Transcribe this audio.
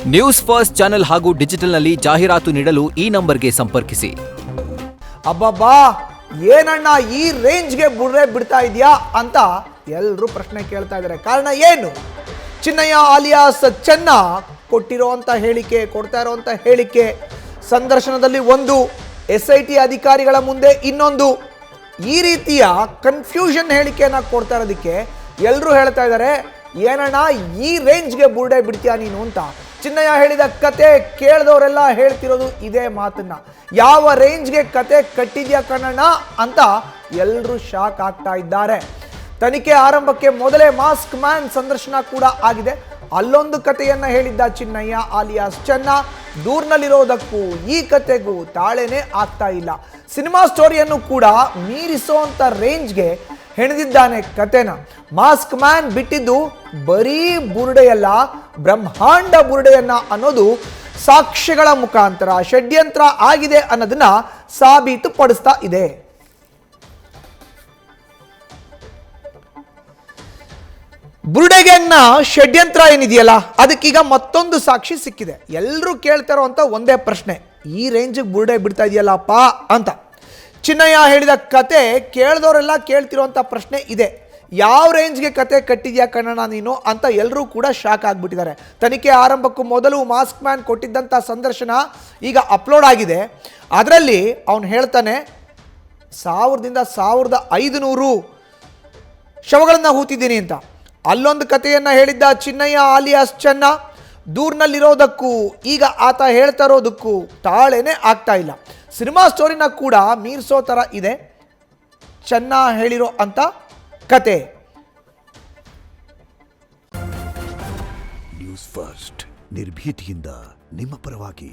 News first channel ಹಾಗೂ ಡಿಜಿಟಲ್ನಲ್ಲಿ ಜಾಹೀರಾತು ನೀಡಲು ಈ ನಂಬರ್ಗೆ ಸಂಪರ್ಕಿಸಿ. ಅಬ್ಬಬ್ಬಾ, ಏನಣ್ಣ ಈ ರೇಂಜ್ಗೆ ಬುರ್ರೆ ಬಿಡ್ತಾ ಇದೆಯಾ ಅಂತ ಎಲ್ಲರೂ ಪ್ರಶ್ನೆ ಕೇಳ್ತಾ ಇದ್ದಾರೆ. ಕಾರಣ ಏನು? ಚಿನ್ನಯ್ಯ ಆಲಿಯಾಸ್ ಚೆನ್ನ ಕೊಡ್ತಾ ಇರೋಂಥ ಹೇಳಿಕೆ, ಸಂದರ್ಶನದಲ್ಲಿ ಒಂದು, SIT ಅಧಿಕಾರಿಗಳ ಮುಂದೆ ಇನ್ನೊಂದು, ಈ ರೀತಿಯ ಕನ್ಫ್ಯೂಷನ್ ಹೇಳಿಕೆಯನ್ನು ಕೊಡ್ತಾ ಇರೋದಕ್ಕೆ ಎಲ್ಲರೂ ಹೇಳ್ತಾ ಇದ್ದಾರೆ, ಏನಣ್ಣ ಈ ರೇಂಜ್ಗೆ ಬುರ್ಡೆ ಬಿಡ್ತೀಯಾ ನೀನು ಅಂತ. ಚಿನ್ನಯ್ಯ ಹೇಳಿದ ಕತೆ ಕೇಳಿದವರೆಲ್ಲ ಹೇಳ್ತಿರೋದು ಇದೇ ಮಾತನ್ನ. ಯಾವ ರೇಂಜ್ಗೆ ಕತೆ ಕಟ್ಟಿದ್ಯಾ ಕಣ್ಣಣ್ಣ ಅಂತ ಎಲ್ಲರೂ ಶಾಕ್ ಆಗ್ತಾ ಇದ್ದಾರೆ. ತನಿಖೆ ಆರಂಭಕ್ಕೆ ಮೊದಲೇ ಮಾಸ್ಕ್ ಮ್ಯಾನ್ ಸಂದರ್ಶನ ಕೂಡ ಆಗಿದೆ. ಅಲ್ಲೊಂದು ಕಥೆಯನ್ನ ಹೇಳಿದ್ದ ಚಿನ್ನಯ್ಯ ಆಲಿಯಾಸ್ ಚೆನ್ನ. ದೂರ್ನಲ್ಲಿರೋದಕ್ಕೂ ಈ ಕತೆಗೂ ತಾಳೆನೇ ಆಗ್ತಾ ಇಲ್ಲ. ಸಿನಿಮಾ ಸ್ಟೋರಿಯನ್ನು ಕೂಡ ಮೀರಿಸುವಂತ ರೇಂಜ್ಗೆ ಹೆಣೆದಿದ್ದಾನೆ ಕತೆನ. ಮಾಸ್ಕ್ ಮ್ಯಾನ್ ಬಿಟ್ಟಿದ್ದು ಬರೀ ಬುರುಡೆಯಲ್ಲ, ಬ್ರಹ್ಮಾಂಡ ಬುರುಡೆಯನ್ನ ಅನ್ನೋದು ಸಾಕ್ಷ್ಯಗಳ ಮುಖಾಂತರ ಷಡ್ಯಂತ್ರ ಆಗಿದೆ ಅನ್ನೋದನ್ನ ಸಾಬೀತುಪಡಿಸ್ತಾ ಇದೆ. ಬುರುಡೆಗನ್ನ ಷಡ್ಯಂತ್ರ ಏನಿದೆಯಲ್ಲ, ಅದಕ್ಕೀಗ ಮತ್ತೊಂದು ಸಾಕ್ಷಿ ಸಿಕ್ಕಿದೆ. ಎಲ್ಲರೂ ಕೇಳ್ತಾ ಇರೋಂಥ ಒಂದೇ ಪ್ರಶ್ನೆ, ಈ ರೇಂಜಿಗೆ ಬುರುಡೆ ಬಿಡ್ತಾ ಇದೆಯಲ್ಲಪ್ಪ ಅಂತ. ಚಿನ್ನಯ್ಯ ಹೇಳಿದ ಕತೆ ಕೇಳಿದವರೆಲ್ಲ ಕೇಳ್ತಿರೋಂಥ ಪ್ರಶ್ನೆ ಇದೆ, ಯಾವ ರೇಂಜ್ಗೆ ಕತೆ ಕಟ್ಟಿದ್ಯಾ ಕನ್ನಡ ನೀನು ಅಂತ ಎಲ್ಲರೂ ಕೂಡ ಶಾಕ್ ಆಗಿಬಿಟ್ಟಿದ್ದಾರೆ. ತನಿಖೆ ಆರಂಭಕ್ಕೂ ಮೊದಲು ಮಾಸ್ಕ್ ಮ್ಯಾನ್ ಕೊಟ್ಟಿದ್ದಂಥ ಸಂದರ್ಶನ ಈಗ ಅಪ್ಲೋಡ್ ಆಗಿದೆ. ಅದರಲ್ಲಿ ಅವನು ಹೇಳ್ತಾನೆ, 1000ದಿಂದ 1500 ಶವಗಳನ್ನು ಹೂತಿದ್ದೀನಿ ಅಂತ. ಅಲ್ಲೊಂದು ಕಥೆಯನ್ನು ಹೇಳಿದ್ದ ಚಿನ್ನಯ್ಯ ಆಲಿಯಾಸ್ ಚೆನ್ನ. ದೂರ್ನಲ್ಲಿರೋದಕ್ಕೂ ಈಗ ಆತ ಹೇಳ್ತಾ ಇರೋದಕ್ಕೂ ತಾಳೆನೇ ಆಗ್ತಾ ಇಲ್ಲ. ಸಿನಿಮಾ ಸ್ಟೋರಿನ ಕೂಡ ಮೀರಿಸೋ ಥರ ಇದೆ ಚೆನ್ನ ಹೇಳಿರೋ ಅಂತ ಕತೆ. ನ್ಯೂಸ್ ಫಸ್ಟ್ ನಿರ್ಭೀತಿಯಿಂದ ನಿಮ್ಮ ಪರವಾಗಿ.